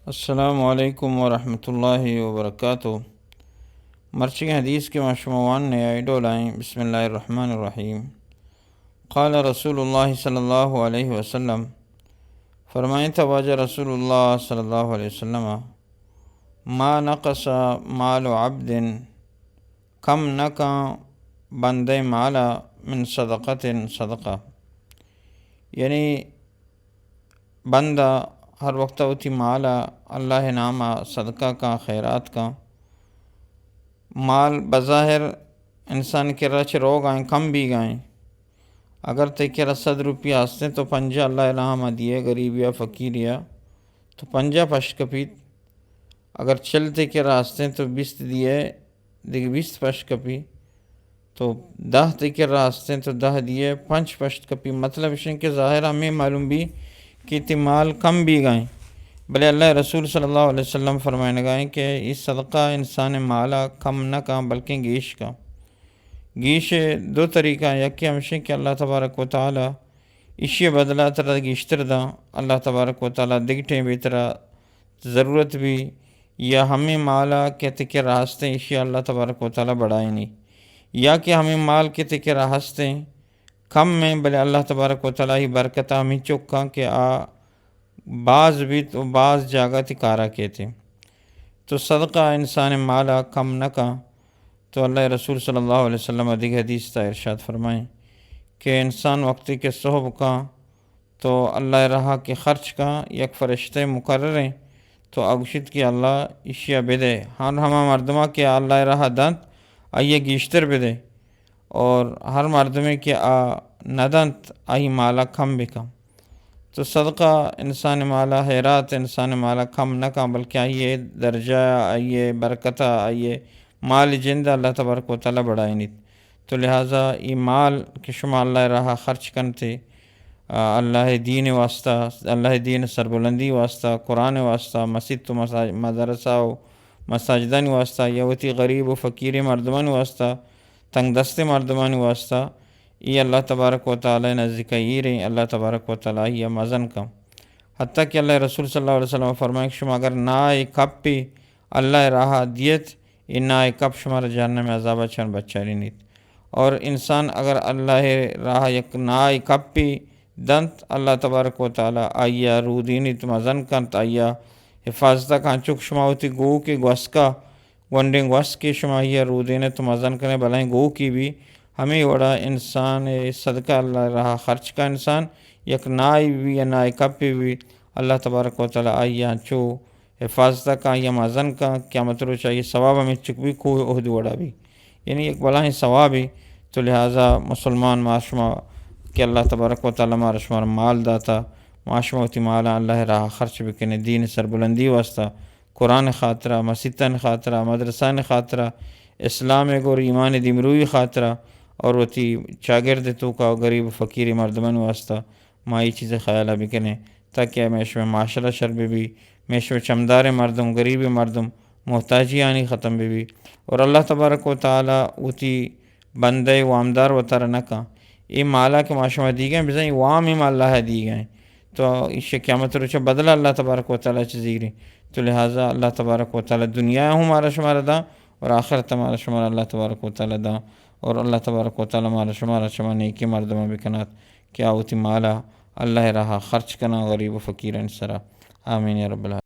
السلام علیکم ورحمۃ اللہ وبرکاتہ۔ مرچی حدیث کے مشموعان نے آئیڈو لائیں۔ بسم اللہ الرحمن الرحیم۔ قال رسول اللہ صلی اللہ علیہ وسلم، فرمائیں تواجہ رسول اللہ صلی اللہ علیہ وسلم، ما نقص مال عبد، کم نکا بندے مالا من صدقت صدقہ، یعنی بندہ ہر وقت ہوتی مالا اللہ نامہ صدقہ کا، خیرات کا مال بظاہر انسان کے رچ رو گائیں، کم بھی گائیں، اگر تیکر 100 روپیہ ہستے تو 50 اللہ نامہ دیے غریب یا فقیر یا تو 50 پشت کپیت، اگر چلتے کے راستے تو 20 دیے دیکھ 20 پشت کپی، تو 10 تیکر راستے تو 10 دیے 5 پشت کپی۔ مطلب اس کہ ظاہر ہمیں معلوم بھی کہ تی مال کم بھی گائیں، بلے اللہ رسول صلی اللہ علیہ وسلم فرمائنے گائیں کہ اس صدقہ انسان مالا کم نہ کا بلکہ گیش کا۔ گیش 2 طریقہ، یکی ہمشہ کہ اللہ تبارک و تعالی اسی بدلہ ترہ گیشتر دا، اللہ تبارک و تعالی دگٹیں بھی ترہ ضرورت بھی، یا ہمیں مالا کے تکر راستے اسی اللہ تبارک و تعالی بڑھائیں نہیں، یا کہ ہمیں مال کے تکر راستے کم میں بلے اللہ تبارک و تعالی برکتہ ہمیں چکا کہ بعض بھی تو بعض جاگہ تکارہ کہتے، تو صدقہ انسان مالا کم نہ کا۔ تو اللہ رسول صلی اللہ علیہ وسلم ادھگ حدیث تا ارشاد فرمائیں کہ انسان وقتی کے صحب کا تو اللہ رہا کے خرچ کا یک فرشتے مقرر ہیں، تو اگشت کی اللہ اشیاء بدے، ہر ہما مردمہ کے اللہ رہا دنت آئیے گیشتر بدے، اور ہر مردمے کے ندنت آئی مالا کم بکم۔ تو صدقہ انسان مالا خیرات انسان مالا کم نہ کا بلکہ آئیے درجہ، آئیے برکتہ، آئیے مال جندہ اللہ تبارک و تعالی بڑھائی نہیں۔ تو لہٰذا ای مال کہ شما اللہ رہا خرچ کنتے، اللہ دین واسطہ، اللہ دین سربلندی واسطہ، قرآن واسطہ، مسجد تو مدرسہ و مساجدان واسطہ، یوتی غریب و فقیر مردمان واسطہ، تنگ دست مردمان واسطہ، یہ اللہ تبارک و تعالی نزدیک ایریں اللہ تبارک و تعالی یہ مزن کا۔ حتیٰ کہ اللہ رسول صلی اللہ علیہ وسلم فرمائے کہ شما اگر نائے کپ پی اللہ راہ دیت، یہ نائے کپ شما جہنم عذابہ چن بچاری نیت۔ اور انسان اگر اللہ راہ یک نائے کپ پی دنت اللہ تبارک و تعالی آئیا رو دینیت مزن کنت، آئیا حفاظتہ کان چک شما ہوتی گو کے گوس کا گونڈنگ گوس کے شما یہ رو دینت مزن کنے بلائیں گو کی بھی ہمیں وڑا انسان صدقہ اللہ رہا خرچ کا انسان یک نائی بھی یا نائی کپی بھی اللہ تبارک و تعالی آئیا چو حفاظتہ کا یا مازن کا قیامت رو چاہیے ثواب ہمیں چک بھی کوئی عہد وڑا بھی، یعنی ایک بلائیں ثواب بھی۔ تو لہٰذا مسلمان معاشمہ کہ اللہ تبارک و تعالی معاشمہ مال داتا، معاشمہ ہوتی مالا اللہ راہ خرچ بکنے دین سربلندی واسطہ، قرآن خاطرہ، مسجدان خاطرہ، مدرسان خاطرہ، اسلام اور ایمان دیمروی خاطرہ، اور وتی چاگرد تو کا غریب فقیر مردمان واسطہ مائی چیزیں خیالہ بکنے، تاکہ میشو معاشرہ شرب بھی، میشو چمدار مردم، غریب مردم، محتاجی آنی ختم بھی، اور اللہ تبارک و تعالی وتی بندے وامدار و ترنکا یہ مالا کے معاشمہ دی گئے بزائیں وام ہم اللہ دی گئے، تو اس قیامت روچہ بدلہ اللہ تبارک و تعالی چیزی۔ تو لہٰذا اللہ تبارک و تعالی دنیا ہمارا شمارہ دا اور آخرت ہمارا شمارہ اللہ تبارک و تعالی دا، اور اللہ تبارک و تعالی ہمارا شمارہ شما نیکی مردمہ بکنات کیا ہوتی مالا اللہ رہا خرچ کنا غریب و فقیر انسرا۔ آمین یا رب العالمین۔